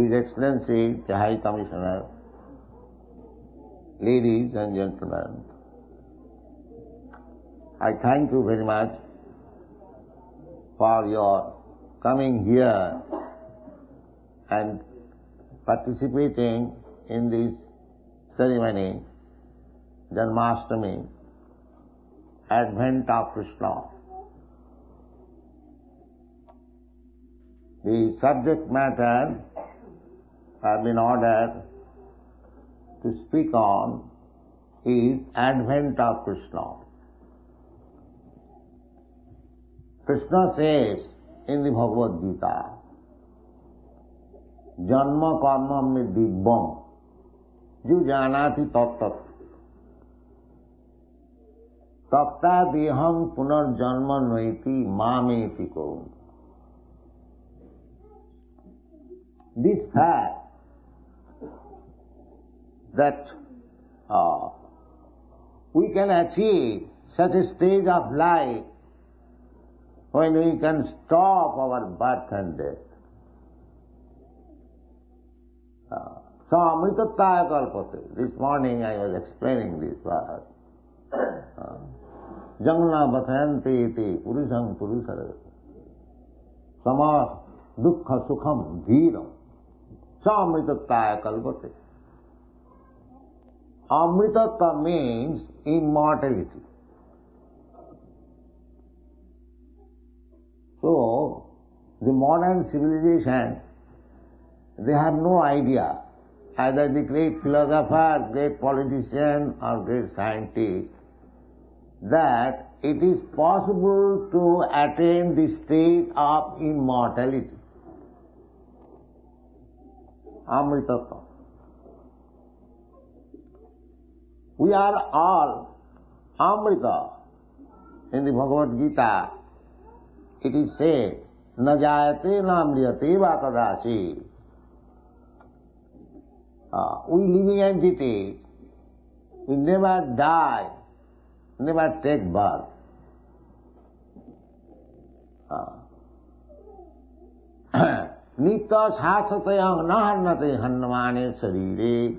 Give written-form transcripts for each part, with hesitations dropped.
His Excellency, the High Commissioner, ladies and gentlemen, I thank you very much for your coming here and participating in this ceremony, Janmashtami, Advent of Krishna. The subject matter I've been ordered to speak on is Advent of Krishna. Krishna says in the Bhagavad Gita, Janma karma me dibbam, ju janati tat tapta deham punar janma noiti mameti ko. This fact that we can achieve such a stage of life when we can stop our birth and death. Samritataya kalpate. This morning I was explaining this verse. Jangna bhathayanti iti purusam purusara. Samas dukkha sukham dhiram. Samritataya kalpate. Amritata means immortality. So, the modern civilization, they have no idea, either the great philosopher, great politician or great scientist, that it is possible to attain the state of immortality. Amritata. We are all Amrita. In the Bhagavad Gita, it is said, na jayate na amriyate va kadachi. We living entities, we never die, never take birth. Nitya shasatayang nahannate hannamane sarire.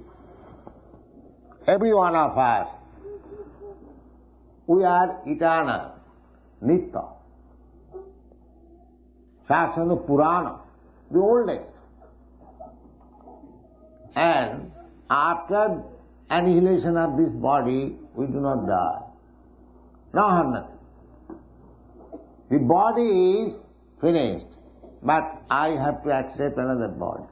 Every one of us, we are eternal, Nitya. Shasana Purana, the oldest. And after annihilation of this body, we do not die. Nahannati. The body is finished, but I have to accept another body.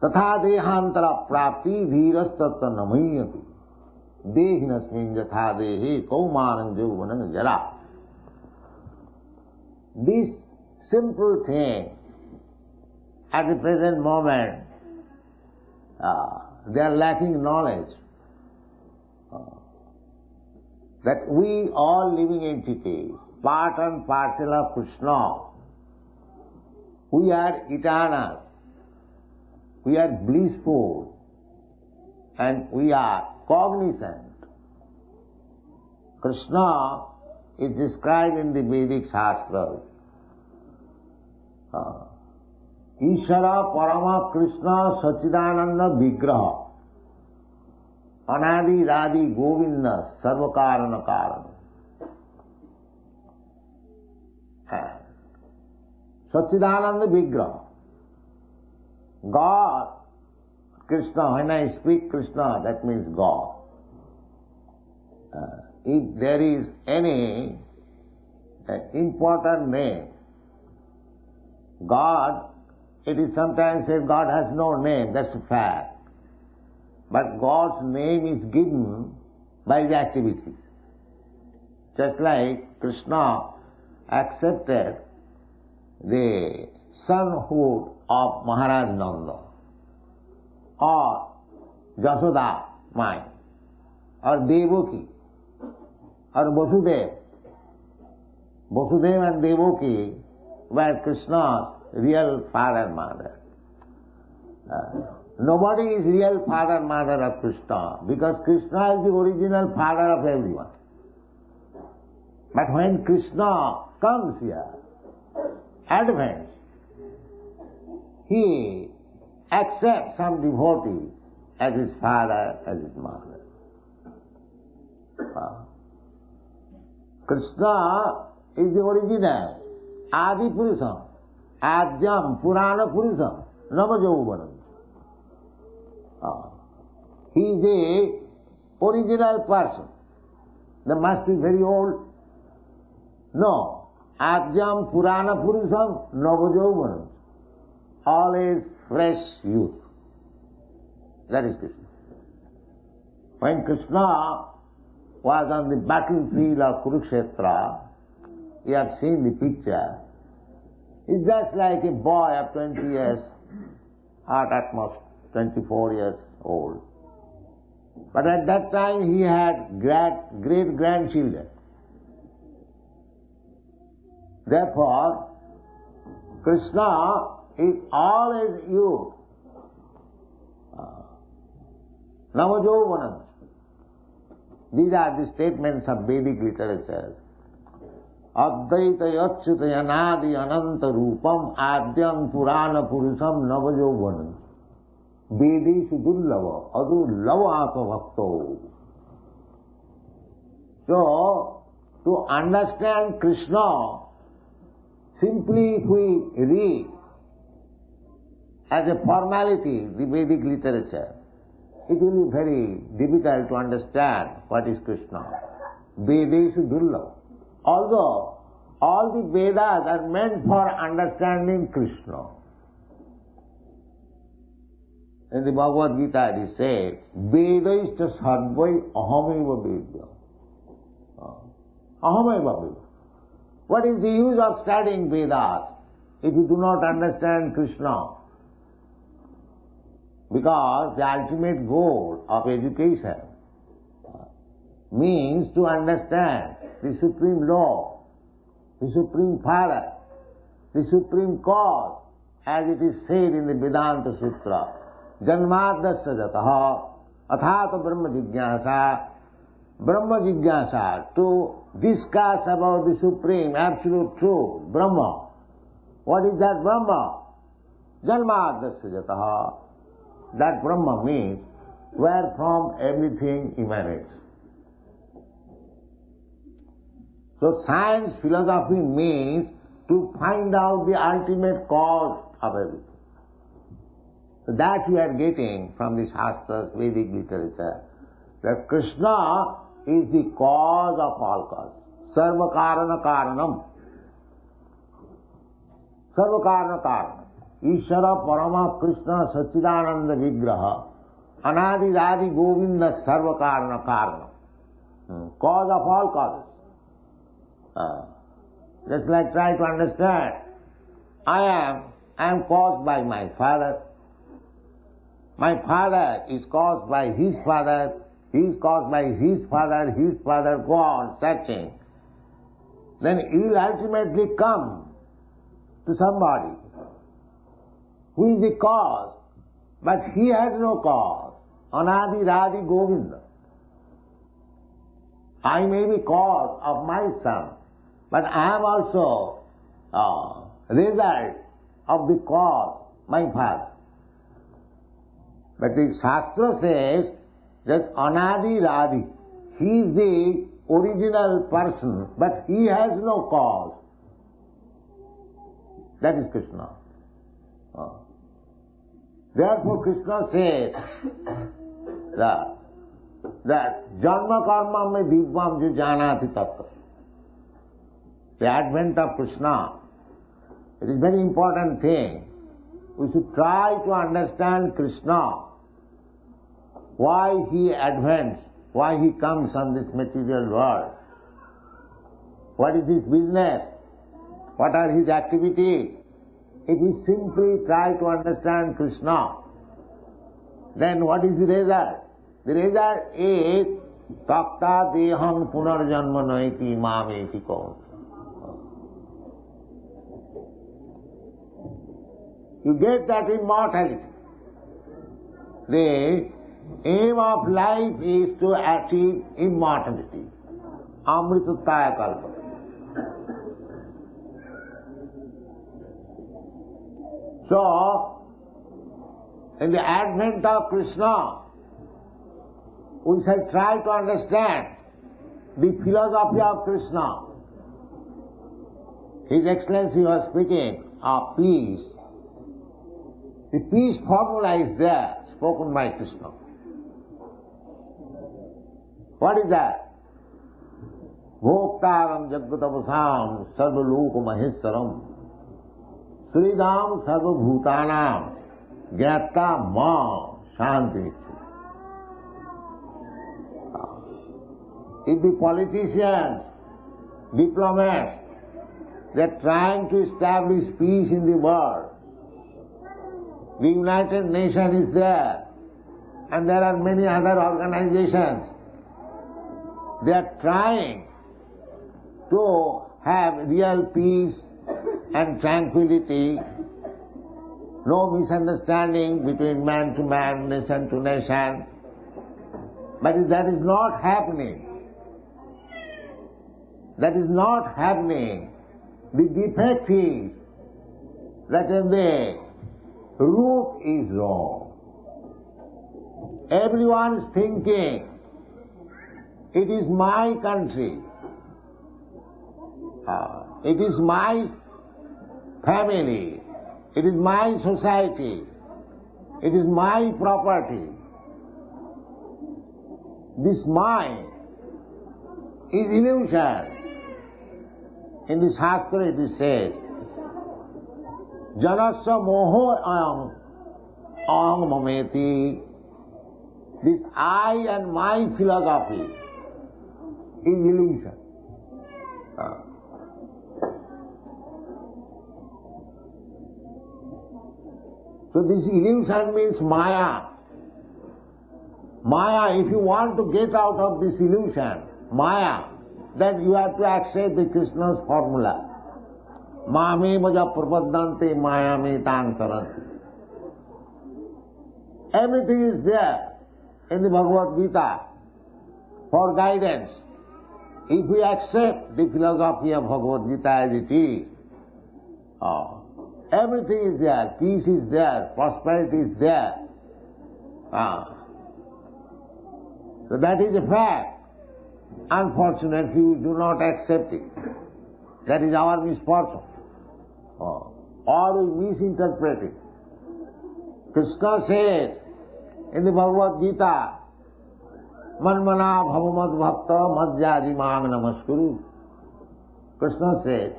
Tatha dehantara prapti dhiras tatta namayati. Dehinasmin yatha dehi kaumanam jauvanam jara. This simple thing, at the present moment, they are lacking knowledge. That we all living entities, part and parcel of Krishna, we are eternal, we are blissful, and we are cognizant. Krishna is described in the Vedic Shastras. Ishara Parama Krishna Sachidananda Vigraha Anadi Radi Govinda Sarvakarana Karana. Sachidananda Vigraha. God, Krishna, when I speak Krishna, that means God. If there is any important name, God, it is sometimes said God has no name, that's a fact. But God's name is given by His activities. Just like Krishna accepted the sonhood of Maharaj Nanda, or Jasoda, mine, or Devaki, or Vasudev. Vasudev and Devaki were Krishna's real father and mother. Nobody is real father and mother of Krishna, because Krishna is the original father of everyone. But when Krishna comes here, advents, he accepts some devotee as his father, as his mother. Krishna is the original, Adi Purusam, Adyam Purana Purusam, Navajauvanam. He is the original person. They must be very old. No. Adyam Purana Purusam Navajauvanam. Always fresh youth. That is Krishna. When Krishna was on the battlefield of Kurukshetra, you have seen the picture, he's just like a boy of 20 years, or at most 24 years old. But at that time he had great-grandchildren. Therefore, Krishna is always youth. Navajauvanam. These are the statements of Vedic literature. Advaita yachyuta yanadi ananta rupam adyam purana purusam navajauvanam. Vedeshu dullava adu lava bhakto. So, to understand Krishna, simply if we read as a formality the Vedic literature, it will be very difficult to understand what is Krishna. Vedeshu dullava. Although all the Vedas are meant for understanding Krishna. In the Bhagavad Gita it is said, Vedaischa sarvai ahameva vedya. Ahameva vedya. What is the use of studying Vedas if you do not understand Krishna? Because the ultimate goal of education means to understand the Supreme Law, the Supreme Father, the Supreme Cause, as it is said in the Vedanta Sutra. Janmashtami jataha athata Brahma Jigyasa, to discuss about the Supreme, Absolute Truth, Brahma. What is that Brahma? Janmashtami jataha. That Brahma means wherefrom everything emanates. So science, philosophy means to find out the ultimate cause of everything. So that we are getting from the Shastras, Vedic literature, that Krishna is the cause of all causes. Sarva karana karanam. Sarva karana karanam. Ishvara Parama Krishna Sachidananda Vigraha Anadi Radi Govinda Sarva Karana Karana. Cause of all causes. Just like try to understand. I am caused by my father. My father is caused by his father. He is caused by his father, go on searching. Then he will ultimately come to somebody who is the cause, but he has no cause. Anadi Radi Govinda. I may be cause of my son, but I am also result of the cause, my father. But the Shastra says that Anadi Radi, he is the original person, but he has no cause. That is Krishna. Therefore Krishna says that Janma karma me divvam ju janati tattva. The advent of Krishna, it is a very important thing. We should try to understand Krishna, why he advents, why he comes on this material world. What is his business? What are his activities? If we simply try to understand Krishna, then what is the result? The result is takta deham punarjanma naiti mameti kaun. You get that immortality. The aim of life is to achieve immortality. Amritattaya kalpa. So, in the advent of Krishna, we shall try to understand the philosophy of Krishna. His Excellency was speaking of peace. The peace formula is there, spoken by Krishna. What is that? Bhoktaram Jagatavasam Sarvaloka Maheswaram Sridam Sarvabhutanam Gyata Ma Shanti. If the politicians, diplomats, they are trying to establish peace in the world, the United Nations is there, and there are many other organizations. They are trying to have real peace and tranquility, no misunderstanding between man to man, nation to nation. But that is not happening. That is not happening. The defect is that the root is wrong. Everyone is thinking, it is my country, it is my family, it is my society, it is my property. This mind is illusion. In the Shastra it is said, Janasya moho aham mameti. This I and my philosophy is illusion. So this illusion means Maya. Maya, if you want to get out of this illusion, Maya, then you have to accept the Krishna's formula. Mame maja prapaddante maya me tang taranti. Everything is there in the Bhagavad Gita for guidance. If we accept the philosophy of Bhagavad Gita as it is, everything is there, peace is there, prosperity is there. So that is a fact. Unfortunately, we do not accept it. That is our misfortune. Or we misinterpret it. Krishna says in the Bhagavad Gita, Manmana bhavamad bhakta madhyadi mang namaskuru. Krishna says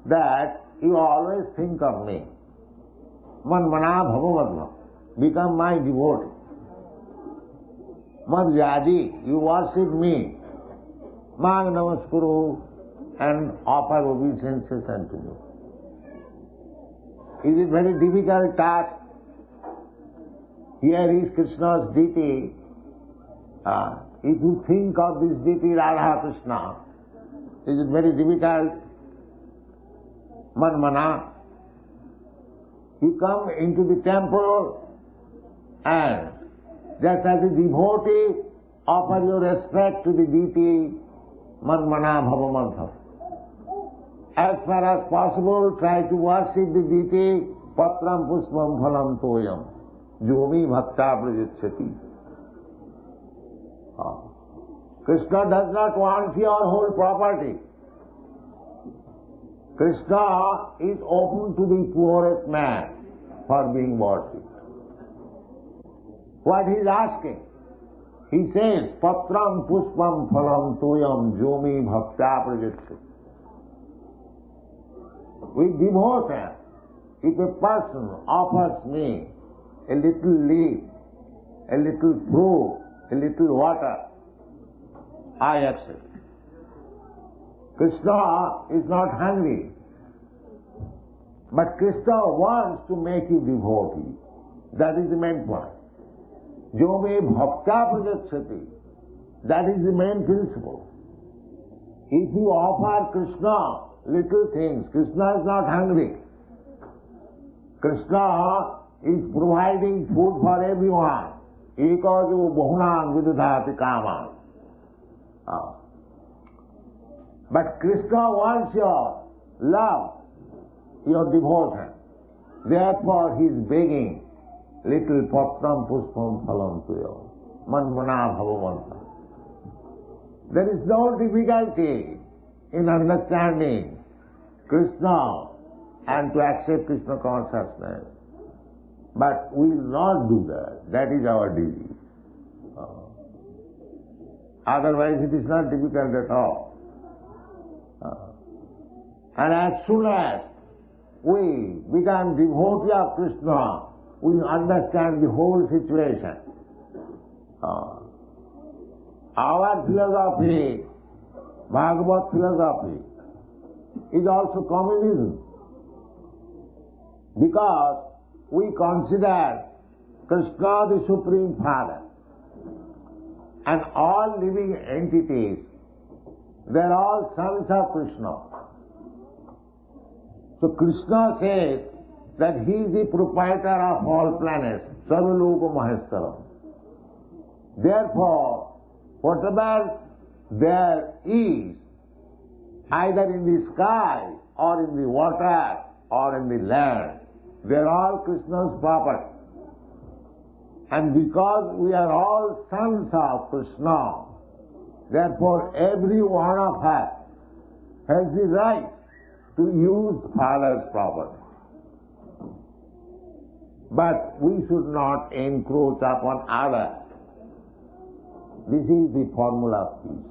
that you always think of me. Manmana bhavamad bhakta. Become my devotee. Madhyadi, you worship me. Mang namaskuru, and offer obeisances unto me. Is it very difficult task? Here is Krishna's deity. If you think of this deity Radha Krishna, is it very difficult? Manmana. You come into the temple and just as a devotee, offer your respect to the deity, manmana bhavamantha. As far as possible, try to worship the deity, patram pushpam phalam toyam, jomi bhakta prajacchati. Krishna does not want your whole property. Krishna is open to the poorest man for being worshipped. What he is asking? He says, patram pushpam phalam toyam jomi bhakta prajacchati. With devotion, if a person offers me a little leaf, a little fruit, a little water, I accept. Krishna is not hungry, but Krishna wants to make you devotee. That is the main point. Jome bhakta prajacchati. That is the main principle. If you offer Krishna little things, Krishna is not hungry. Krishna is providing food for everyone. Ekajo bahunan vidadhati kaman. But Krishna wants your love, your devotion. Therefore he is begging little patram pushpam phalam tuyo, manmana bhavamanta. There is no difficulty in understanding Krishna and to accept Krishna consciousness. But we will not do that. That is our disease. Otherwise it is not difficult at all. And as soon as we become devotee of Krishna, we understand the whole situation. Our philosophy, Bhagavad philosophy, is also communism. Because we consider Krishna the Supreme Father. And all living entities, they are all sons of Krishna. So Krishna says that he is the proprietor of all planets, Sarvaloka Maheshwaram. Therefore, whatever there is, either in the sky or in the water or in the land, they are all Krishna's property. And because we are all sons of Krishna, therefore every one of us has the right to use Father's property. But we should not encroach upon others. This is the formula of peace.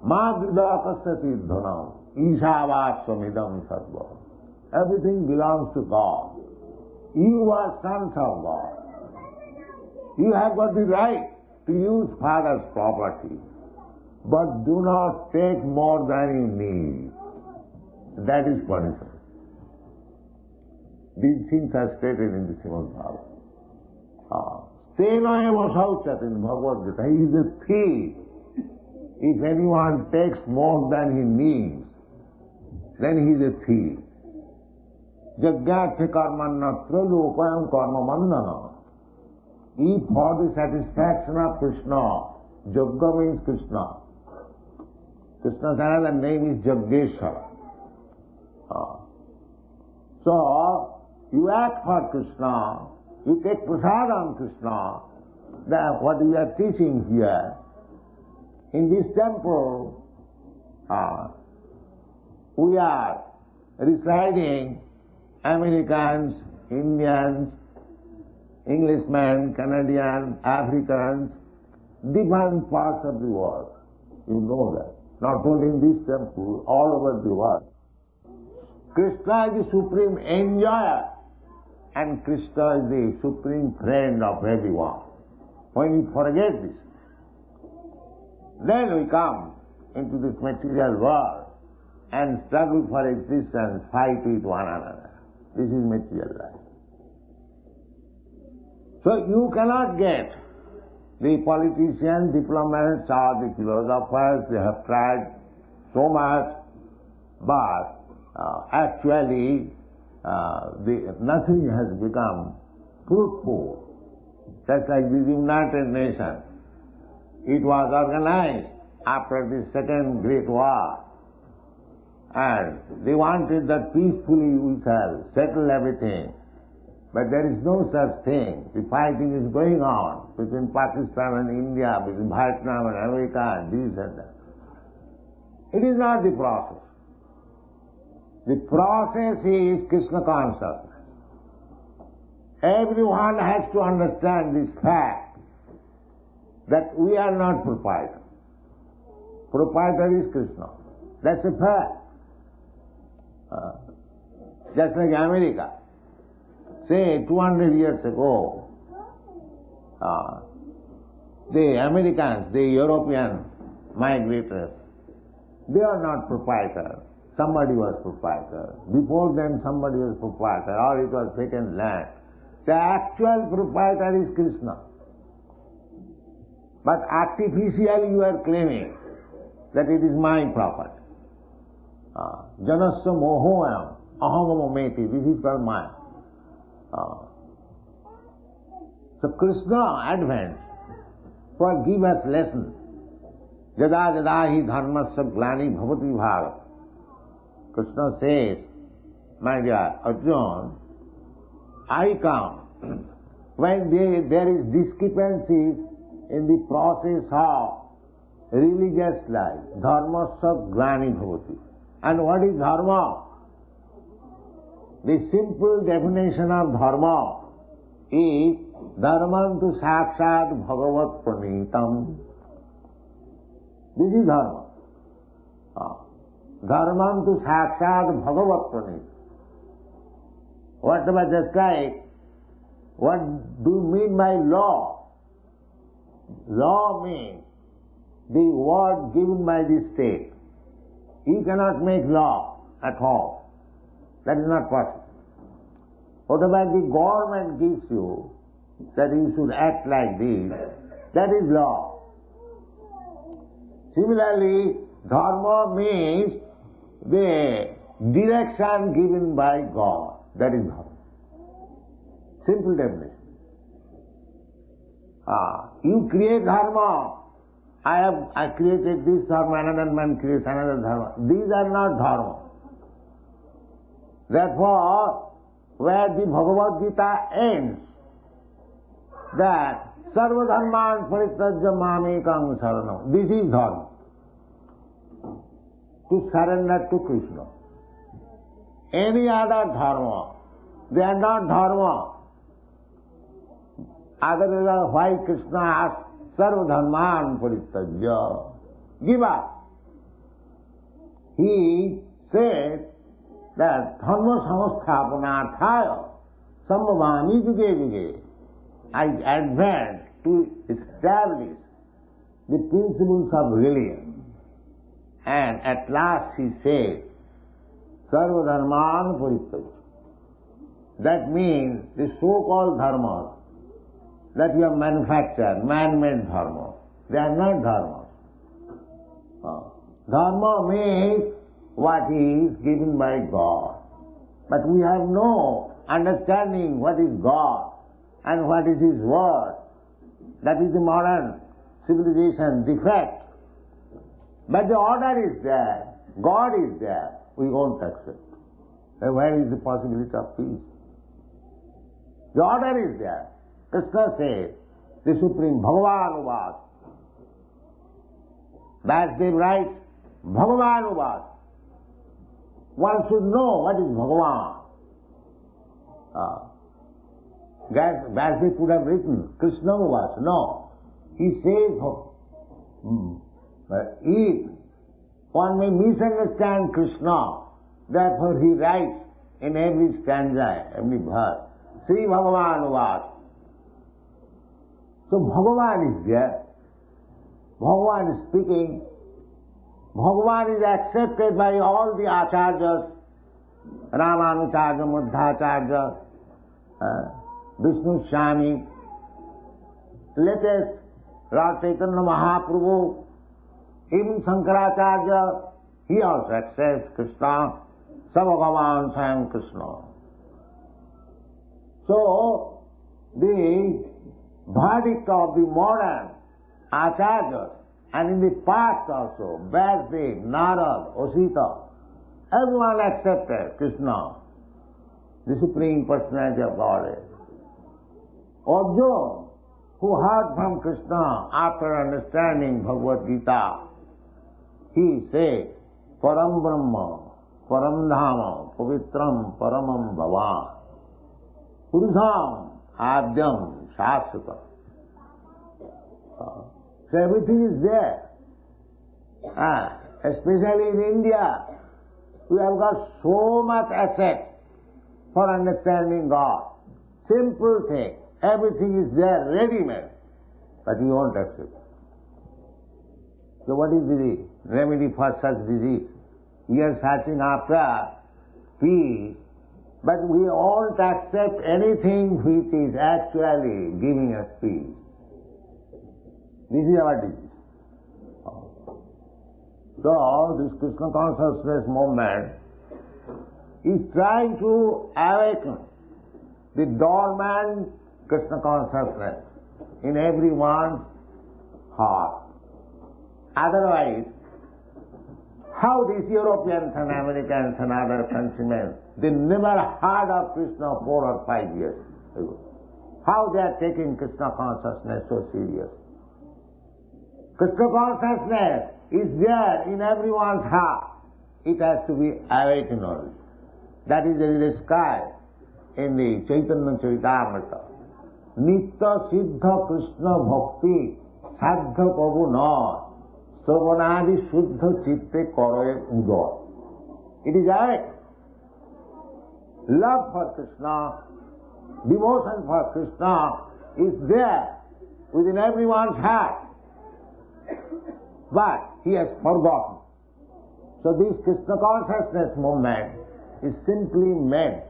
Ma vidakasya siddhanam ishavaswamidam sarvam. Everything belongs to God. You are sons of God. You have got the right to use Father's property, but do not take more than you need. That is punishment. These things are stated in the Srimad Bhagavatam. Stena eva shauchat in Bhagavad Gita. He is a thief. If anyone takes more than he needs, then he is a thief. Jagyathe karmannatra lokayam karma mandana. If for the satisfaction of Krishna, Jagga means Krishna. Krishna's another name is Jaggeshwara. So, you act for Krishna, you take prasad on Krishna. That what we are teaching here, in this temple, we are reciting Americans, Indians, Englishmen, Canadians, Africans, different parts of the world. You know that. Not only in this temple, all over the world. Krishna is the supreme enjoyer and Krishna is the supreme friend of everyone. When you forget this, then we come into this material world and struggle for existence, fight with one another. This is material life. So you cannot get the politicians, diplomats or the philosophers, they have tried so much, but actually nothing has become fruitful. Just like the United Nations. It was organized after the Second Great War, and they wanted that peacefully we shall settle everything. But there is no such thing. The fighting is going on between Pakistan and India, between Vietnam and America and this and that. It is not the process. The process is Krishna consciousness. Everyone has to understand this fact that we are not proprietor. Proprietor is Krishna. That's a fact. Just like America. Say 200 years ago, the Americans, the European migrators, they are not proprietor. Somebody was proprietor. Before them somebody was proprietor, or it was vacant land. The actual proprietor is Krishna. But artificially you are claiming that it is my property. Janasya mohoyam ahamamameti. This is called mine. So Krishna advanced for give us lesson. Jada jada hi dharmasya glani bhavati bharat. Krishna says, my dear Arjuna, I come. When there is discrepancies in the process of religious life, dharmasya glani bhavati. And what is dharma? The simple definition of dharma is dharmantu sakshat bhagavat pranitam. This is dharma. Dharmantu sakshat bhagavat pranitam. Whatever just like, what do you mean by law? Law means the word given by the state. You cannot make law at all. That is not possible. Whatever the government gives you, that you should act like this, that is law. Similarly, dharma means the direction given by God. That is dharma. Simple definition. You create dharma. I created this dharma, another man creates another dharma. These are not dharma. Therefore, where the Bhagavad Gita ends, that sarva dharman parityajya mamekam saranam. This is dharma. To surrender to Krishna. Any other dharma, they are not dharma. Otherwise, why Krishna asked, sarva dharman parityajya, give up. He said that dharma samasthapanarthaya sambhavami juge juge. I advance to establish the principles of religion. And at last he said, sarva dharman parityajya. That means the so-called dharmas that you have manufactured, man-made dharma, they are not dharmas. Dharma means what is given by God. But we have no understanding what is God and what is His word. That is the modern civilization defect. But the order is there, God is there, we won't accept. Then where is the possibility of peace? The order is there. Krishna says, the Supreme Bhagavan Uvad. Vasudev writes, Bhagavan Uvad. One should know what is Bhagavan. Vasudev could have written, Krishna Uvad. No. He says, if one may misunderstand Krishna, therefore he writes in every stanza, every verse, Sri Bhagavan Uvad. So Bhagavan is there. Bhagavan is speaking. Bhagavan is accepted by all the acharyas, Ramanucharya, Madhacharya, Vishnu Swami, latest Lord Chaitanya Mahaprabhu, even Shankaracharya, he also accepts Krishna, Sabhagavan Swam Krishna. So, the verdict of the modern acharyas, and in the past also, Vasudev, Narad, Osita, everyone accepted Krishna, the Supreme Personality of Godhead. Arjuna, who heard from Krishna after understanding Bhagavad Gita, he said, Param Brahma, Param Dhama, Pavitram, Paramam Bhavan, Purusam, Adyam, Shasvata. So everything is there. Especially in India, we have got so much asset for understanding God. Simple thing. Everything is there, ready-made. But we won't accept. So what is the remedy for such disease? We are searching after peace, but we won't accept anything which is actually giving us peace. This is our disease. So, this Krishna consciousness movement is trying to awaken the dormant Krishna consciousness in everyone's heart. Otherwise, How these Europeans and Americans and other countrymen, they never heard of Krishna 4 or 5 years ago. How they are taking Krishna consciousness so serious. Krishna consciousness is there in everyone's heart. It has to be awakened only. That is described in the Chaitanya Charitamrita. Nitya Siddha Krishna Bhakti Sadha Prabhu Nor Savanadi Shuddha Chitte Koroye Udor. It is awake. Love for Krishna, devotion for Krishna is there within everyone's heart. But he has forgotten. So this Krishna consciousness movement is simply meant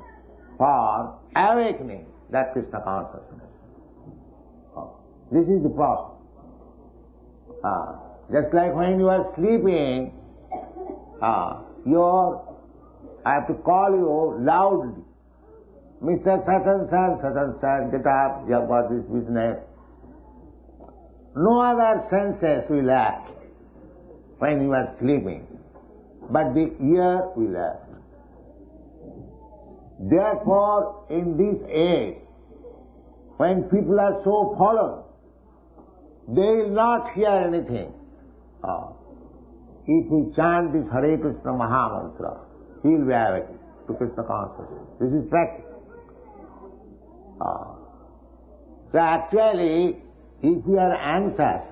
for awakening that Krishna consciousness. This is the process. Just like when you are sleeping, I have to call you loudly. Mr. Such and such, get up, you have got this business. No other senses will act when you are sleeping, but the ear will act. Therefore, in this age, when people are so fallen, they will not hear anything. If we chant this Hare Krishna Maha Mantra, he will be awakened to Krishna consciousness. This is practice. So actually, if we are anxious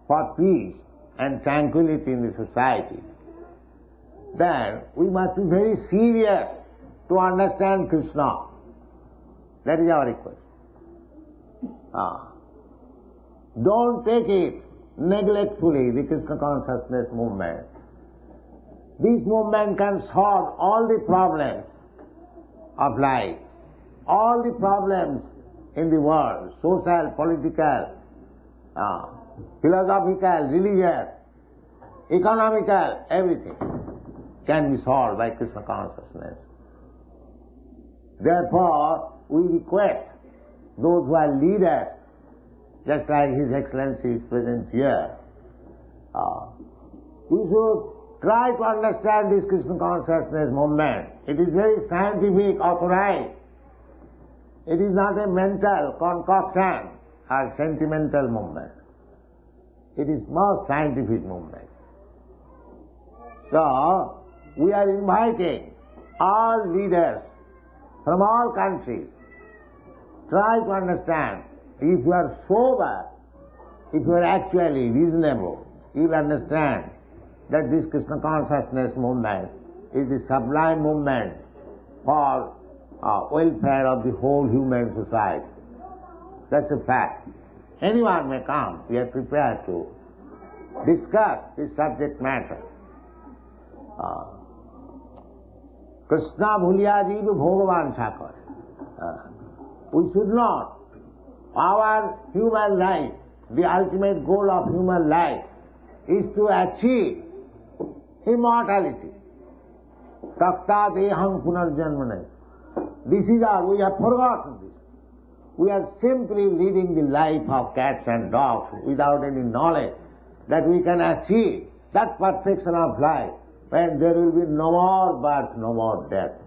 for peace and tranquility in the society, then we must be very serious to understand Krishna. That is our request. Don't take it neglectfully, the Krishna consciousness movement. This movement can solve all the problems of life, all the problems in the world, social, political, philosophical, religious, economical, everything can be solved by Krishna consciousness. Therefore, we request those who are leaders, just like His Excellency is present here, we should try to understand this Krishna consciousness movement. It is very scientific, authorized. It is not a mental concoction or sentimental movement. It is most scientific movement. So, we are inviting all leaders from all countries. Try to understand. If you are sober, if you are actually reasonable, you will understand that this Krishna consciousness movement is the sublime movement for welfare of the whole human society. That's a fact. Anyone may come. We are prepared to discuss this subject matter. Krishna bhuliya jiv bhogavan chakar. We should not. Our human life, the ultimate goal of human life, is to achieve immortality. Takta deham punarjanmane. This is we have forgotten this. We are simply leading the life of cats and dogs without any knowledge that we can achieve that perfection of life when there will be no more birth, no more death.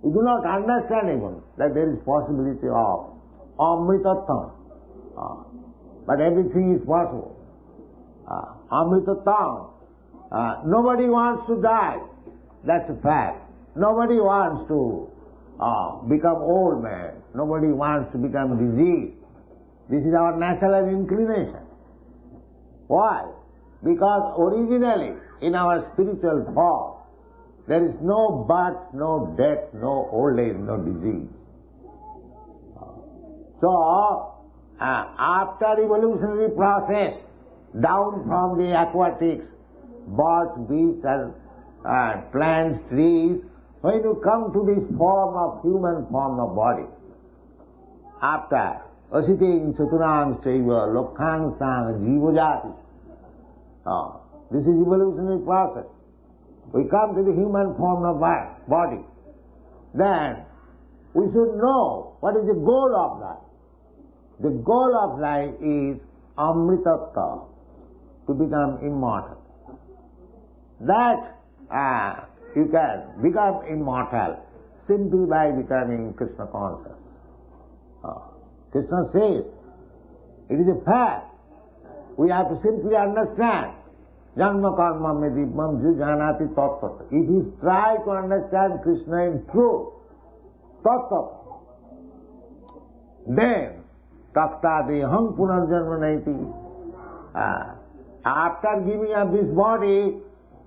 We do not understand even that there is possibility of amritattva. But everything is possible. Amritattva. Nobody wants to die. That's a fact. Nobody wants to become old man. Nobody wants to become diseased. This is our natural inclination. Why? Because originally, in our spiritual form, there is no birth, no death, no old age, no disease. So, after evolutionary process, down from the aquatics, birds, beasts, and plants, trees, when you come to this form of human form of body, after asiting chaturang chaiva lokhang sang jivojati, this is evolutionary process. We come to the human form of body. Then we should know what is the goal of life. The goal of life is amritattva, to become immortal. that you can become immortal simply by becoming Krishna conscious. Krishna says, it is a fact. We have to simply understand. Janma karma me dibbam ju janati tattva. If you try to understand Krishna in truth, tattva, then takta deham punarjanma naiti. After giving up this body,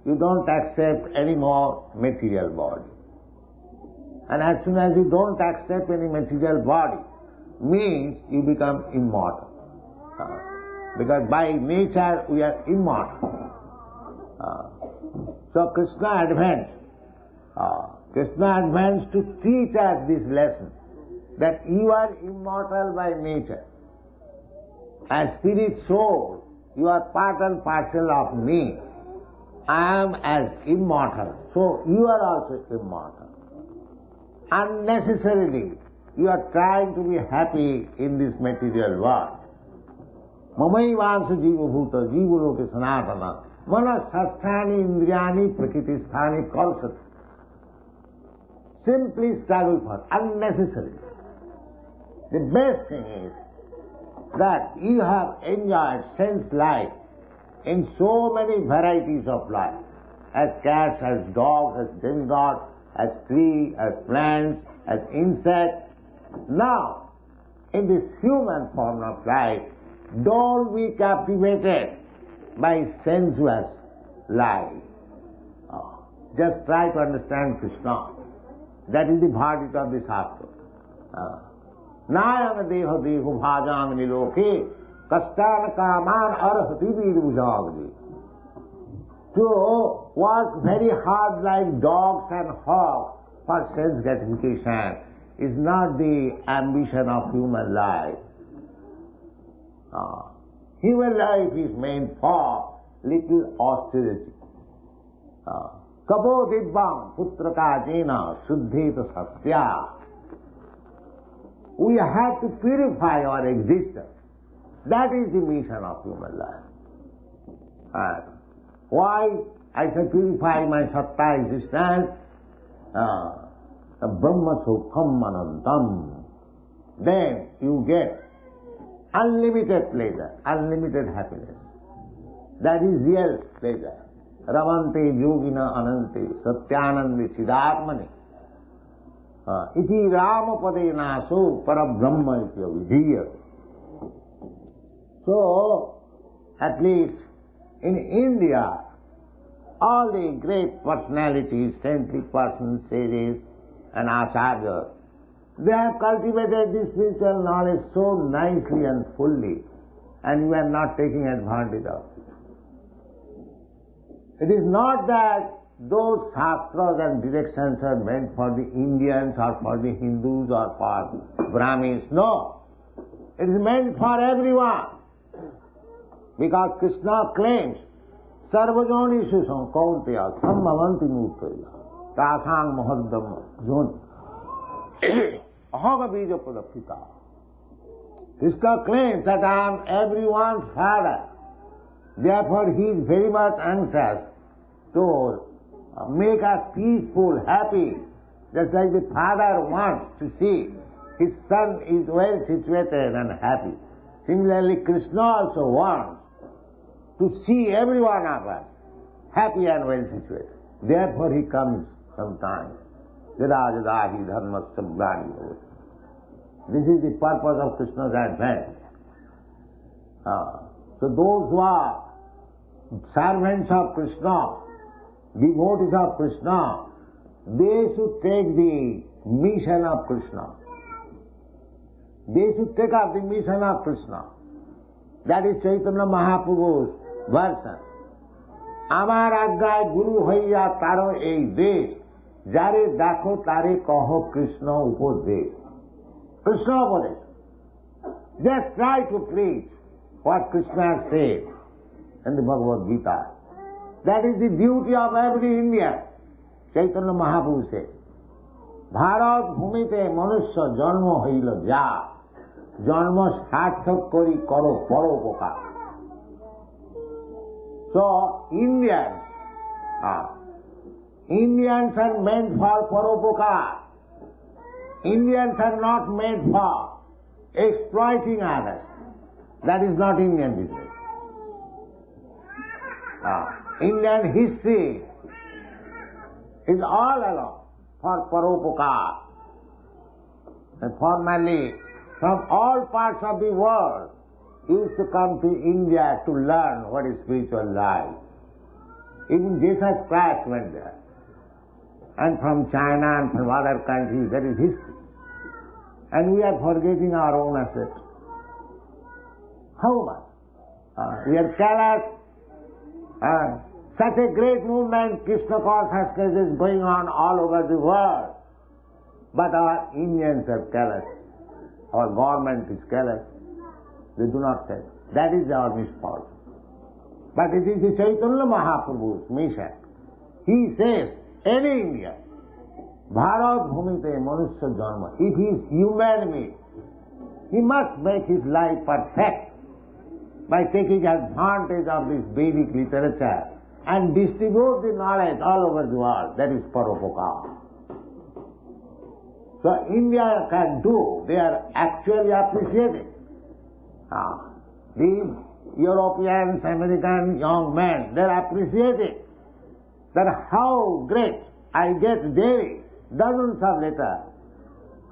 you don't accept any more material body. And as soon as you don't accept any material body, means you become immortal. Because by nature we are immortal. So Krishna advanced. Krishna advanced to teach us this lesson, that you are immortal by nature. As spirit soul, you are part and parcel of me. I am as immortal, so you are also immortal. Unnecessarily, you are trying to be happy in this material world. Mamaivansu jiva bhuta jiva loke sanatana mana sasthani indriyani prakritisthani kalsat. Simply struggle for unnecessary. The best thing is that you have enjoyed sense life in so many varieties of life, as cats, as dogs, as demigods, as tree, as plants, as insects. Now, in this human form of life, don't be captivated by sensuous life. Just try to understand Krishna. That is the verdict of the Shastra. Nayam deho deho bhajam niloke kastan kaman arhati vidbhujagdi. To work very hard like dogs and hogs for sense gratification is not the ambition of human life. Human life is meant for little austerity. Kapo dibbam putraka jena suddheta satya. We have to purify our existence. That is the mission of human life. Why I shall purify my satta existence? Brahma sukham anantam. Then you get unlimited pleasure, unlimited happiness. That is real pleasure. Ramante yogina anante satyanandi siddhatmani. Iti ramapade naso parabrahma iti avidhiya. So, at least in India, all the great personalities, saintly persons, sages and acharyas, they have cultivated this spiritual knowledge so nicely and fully, and we are not taking advantage of it. It is not that those shastras and directions are meant for the Indians or for the Hindus or for Brahmins. No. It is meant for everyone. Because Krishna claims, Sarvajoni Susam Kaunteya Sambhavanti Murteya Tasang Mahaddam Joni Ahava Bija Pradapita. Krishna claims that I am everyone's father. Therefore he is very much anxious to make us peaceful, happy, just like the father wants to see his son is well situated and happy. Similarly, Krishna also wants to see every one of us happy and well situated. Therefore he comes sometimes. Jada jada hi dharma sabdani bhavati. This is the purpose of Krishna's advent. So those who are servants of Krishna, devotees of Krishna, they should take the mission of Krishna. They should take up the mission of Krishna. That is Chaitanya Mahaprabhu's version. Amar agyay guru haiya taro ei desh, jare dakho tare kaho Krishna upodesh. Krishna upodesh. Just try to preach what Krishna said in the Bhagavad Gita. That is the duty of every Indian. Chaitanya Mahaprabhu said, Bharat bhumite manusya janma haila ja, janma sarthak kori karo paropokar. So, Indians, Indians are meant for paropokar. Indians are not made for exploiting others. That is not Indian business. Indian history is all along for paropokar. And formerly, from all parts of the world, used to come to India to learn what is spiritual life. Even Jesus Christ went there. And from China and from other countries, there is history. And we are forgetting our own assets. How much? We are callous. Such a great movement, Krishna consciousness, is going on all over the world. But our Indians are callous. Our government is callous. They do not take. That is our misfortune. But it is the Chaitanya Mahaprabhu's mission. He says, any Indian, Bharat Bhumite Manusya Janma, if he is human being, he must make his life perfect by taking advantage of this Vedic literature and distribute the knowledge all over the world. That is paropokar. So India can do, they are actually appreciating. The Europeans, American young men, they are appreciating that how great I get daily dozens of letters,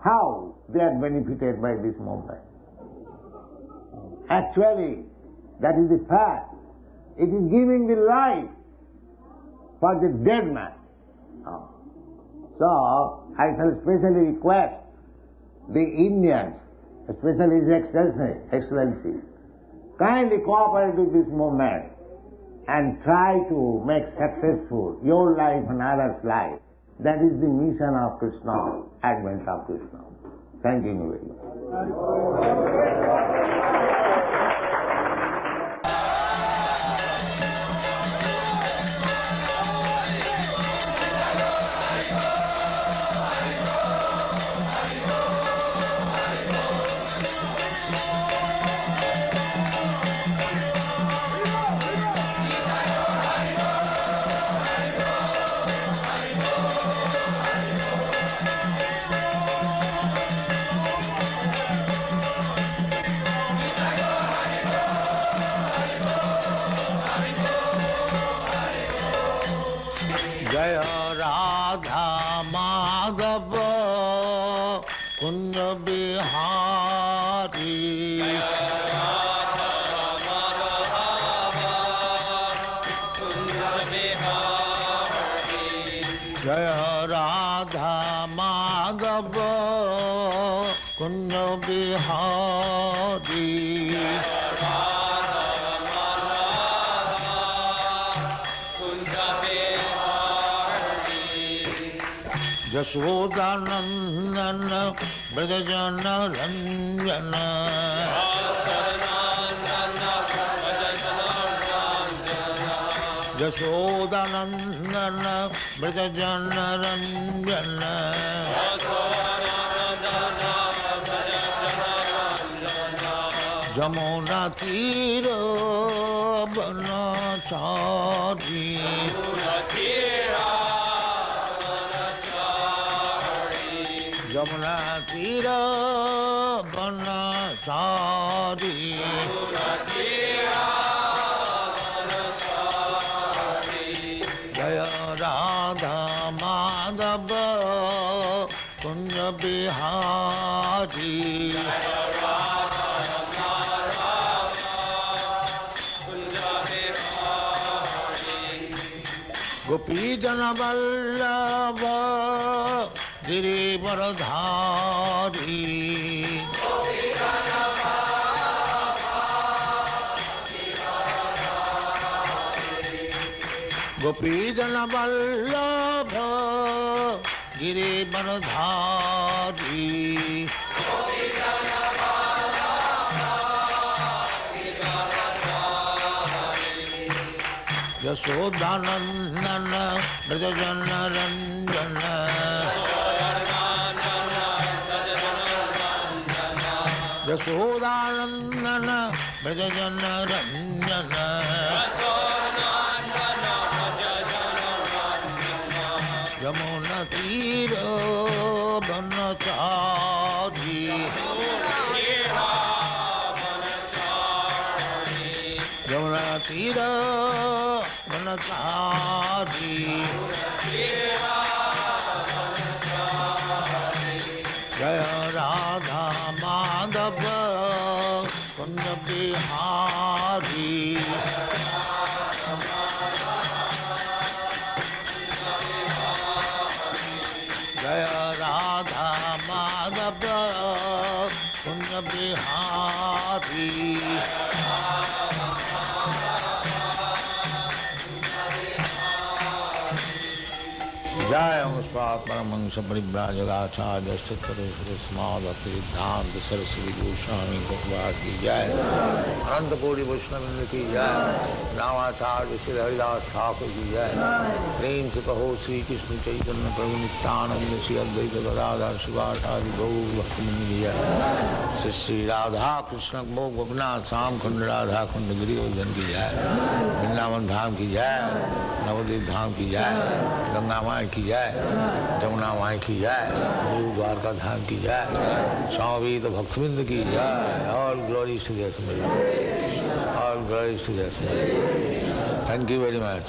how they are benefited by this movement. Actually, that is the fact. It is giving the life for the dead man. So, I shall specially request the Indians, especially His Excellency, kindly cooperate with this movement and try to make successful your life and others' life. That is the mission of Krishna, advent of Krishna. Thank you very much. Yashodanandana Brajajana Ranjana Yashodanandana Brajajana Ranjana Jamuna Tira Banachari Jamuna Tira Banachari Jaya Radha Madhava Kunja Bihari Gopi Jana Vallabha Giri Varadhari Gopi Jana Vallabha Giri Varadhari Yashodanandana Brajajana Ranjana Yashodanandana Brajajana Ranjana बनचारी जय राधा माधव कुंज बिहारी जय राधा माधव कुंज बिहारी जय परमहंस परिव्राजकाचार्य सिद्धांत सरस्वती गोस्वामी भगवान की जय। अनंत कोटि वैष्णव की जय। रामाचार्य श्री हरिदास ठाकुर की जय। प्रेम से कहो श्री कृष्ण चैतन्य प्रभु नित्यानंद श्री अद्वैत गदाधर शिवाचार्य गौर भक्तमुनि की जय। श्री श्री राधा कृष्ण भोग गोपीनाथ श्याम कुंड राधा कुंड गिरिवर्धन की जय। वृंदावन धाम की जय। नवद्वीप धाम की जय। गंगा माई की जय। जमुना माई की जय। गुरु द्वारका धाम की जय। स्वामी तो भक्तविंद की जय। ऑल ग्लोरीज टू देयर समीर। ऑल ग्लोरीज टू देयर समीर। Thank you very much.